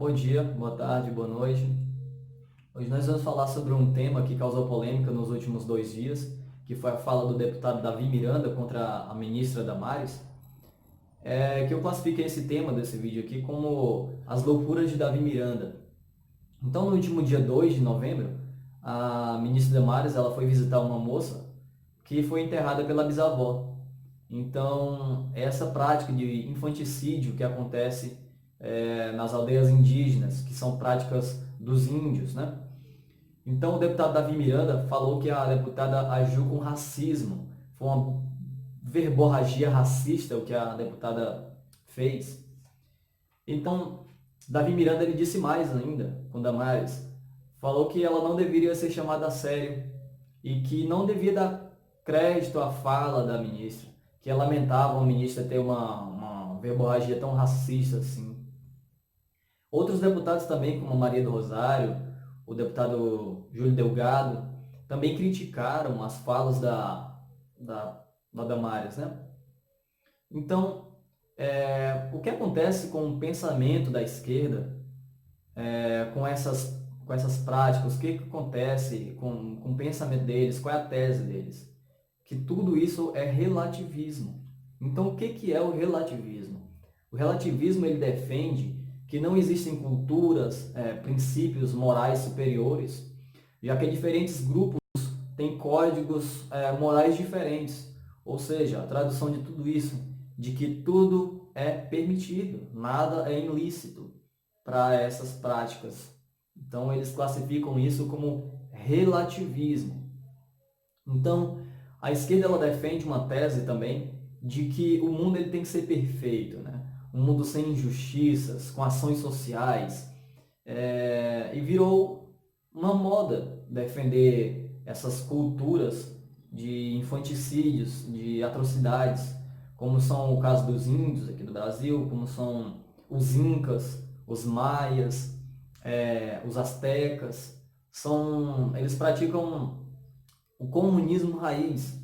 Bom dia, boa tarde, boa noite. Hoje nós vamos falar sobre um tema que causou polêmica nos últimos 2 dias, que foi a fala do deputado Davi Miranda contra a ministra Damares. Que eu classifiquei esse tema desse vídeo aqui como as loucuras de Davi Miranda. Então, no último dia 2 de novembro, a ministra Damares ela foi visitar uma moça que foi enterrada pela bisavó. Então, essa prática de infanticídio que acontece nas aldeias indígenas, que são práticas dos índios, né? Então, o deputado Davi Miranda falou que a deputada agiu com racismo. Foi uma verborragia racista o que a deputada fez. Então, Davi Miranda ele disse mais ainda com Damares. Falou que ela não deveria ser chamada a sério e que não devia dar crédito à fala da ministra, que lamentava a ministra ter uma verborragia tão racista assim. Outros deputados também, como Maria do Rosário, o deputado Júlio Delgado, também criticaram as falas da Damares, né? Então, o que acontece com o pensamento da esquerda, com essas práticas, o que acontece com o pensamento deles, qual é a tese deles? Que tudo isso é relativismo. Então, o que é o relativismo? O relativismo ele defende que não existem culturas, princípios morais superiores, já que diferentes grupos têm códigos morais diferentes. Ou seja, a tradução de tudo isso, de que tudo é permitido, nada é ilícito para essas práticas. Então, eles classificam isso como relativismo. Então, a esquerda ela defende uma tese também de que o mundo ele tem que ser perfeito, né? Um mundo sem injustiças, com ações sociais, e virou uma moda defender essas culturas de infanticídios, de atrocidades, como são o caso dos índios aqui do Brasil, como são os incas, os maias, os astecas. Eles praticam o comunismo raiz.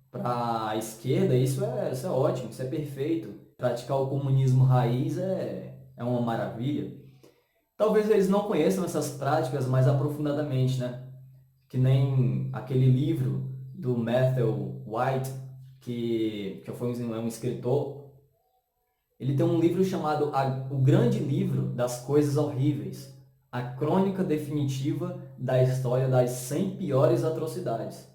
Para a esquerda, isso é ótimo, isso é perfeito. Praticar o comunismo raiz é uma maravilha. Talvez eles não conheçam essas práticas mais aprofundadamente, né? Que nem aquele livro do Matthew White, que foi um escritor. Ele tem um livro chamado O Grande Livro das Coisas Horríveis, a crônica definitiva da história das 100 piores atrocidades.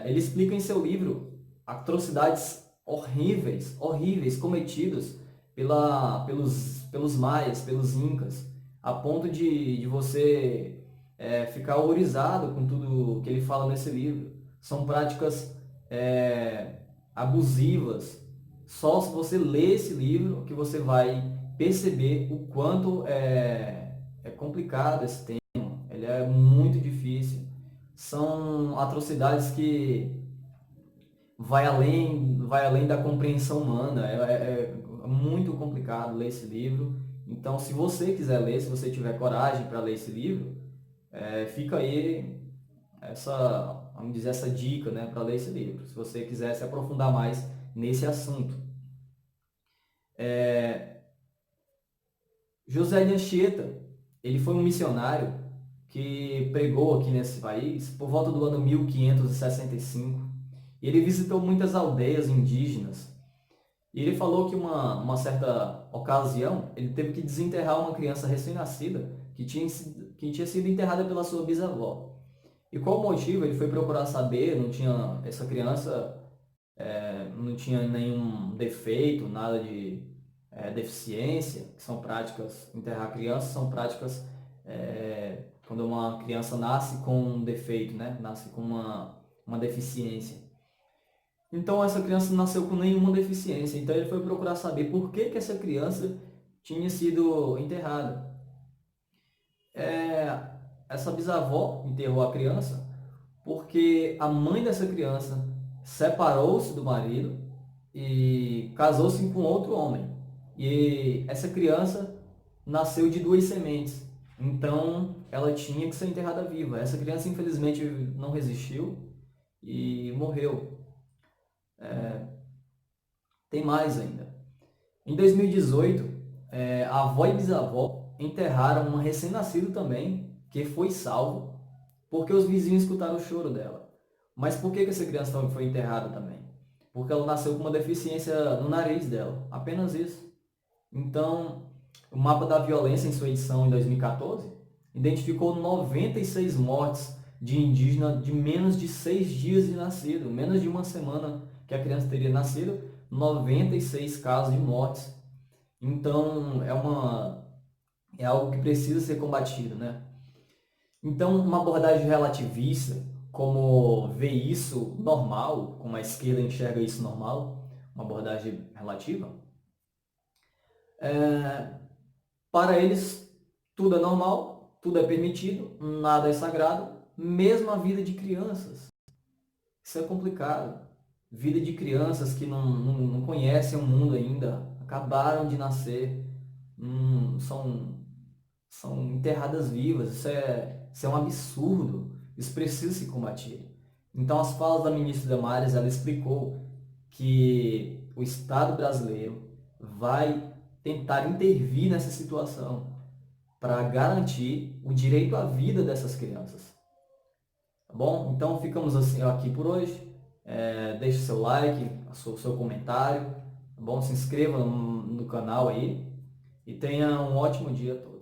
Ele explica em seu livro atrocidades horríveis, horríveis cometidos pelos maias, pelos incas, a ponto de você ficar horrorizado com tudo que ele fala nesse livro. São práticas abusivas. Só se você ler esse livro que você vai perceber o quanto é complicado esse tema. Ele é muito difícil. São atrocidades que vai além da compreensão humana. É muito complicado ler esse livro. Então, se você quiser ler, se você tiver coragem para ler esse livro, fica aí vamos dizer, essa dica, né, para ler esse livro. Se você quiser se aprofundar mais nesse assunto. José de Anchieta, ele foi um missionário que pregou aqui nesse país por volta do ano 1565. Ele visitou muitas aldeias indígenas e ele falou que uma certa ocasião ele teve que desenterrar uma criança recém-nascida que tinha sido enterrada pela sua bisavó. E qual o motivo? Ele foi procurar saber, não tinha essa criança, não tinha nenhum defeito, nada de deficiência, que são práticas, enterrar crianças são práticas quando uma criança nasce com um defeito, né? Nasce com uma deficiência. Então essa criança nasceu com nenhuma deficiência, então ele foi procurar saber por que essa criança tinha sido enterrada. Essa bisavó enterrou a criança porque a mãe dessa criança separou-se do marido e casou-se com outro homem. E essa criança nasceu de 2 sementes. Então ela tinha que ser enterrada viva. Essa criança infelizmente não resistiu e morreu. Tem mais ainda. Em 2018, a avó e bisavó enterraram uma recém-nascida também, que foi salvo, porque os vizinhos escutaram o choro dela. Mas por que essa criança foi enterrada também? Porque ela nasceu com uma deficiência no nariz dela, apenas isso. Então, o mapa da violência, em sua edição em 2014, identificou 96 mortes de indígena de menos de 6 dias de nascido, menos de uma semana que a criança teria nascido, 96 casos de mortes. Então, é algo que precisa ser combatido, né? Então, uma abordagem relativista, como ver isso normal, como a esquerda enxerga isso normal, uma abordagem relativa, para eles tudo é normal, tudo é permitido, nada é sagrado, mesmo a vida de crianças. Isso é complicado. Vida de crianças que não conhecem o mundo ainda, acabaram de nascer, são enterradas vivas. Isso é um absurdo. Isso precisa se combater. Então, as falas da ministra Damares, ela explicou que o Estado brasileiro vai tentar intervir nessa situação para garantir o direito à vida dessas crianças. Tá bom? Então, ficamos assim aqui por hoje. Deixe seu like, seu comentário, tá bom? Se inscreva no canal aí e tenha um ótimo dia a todos.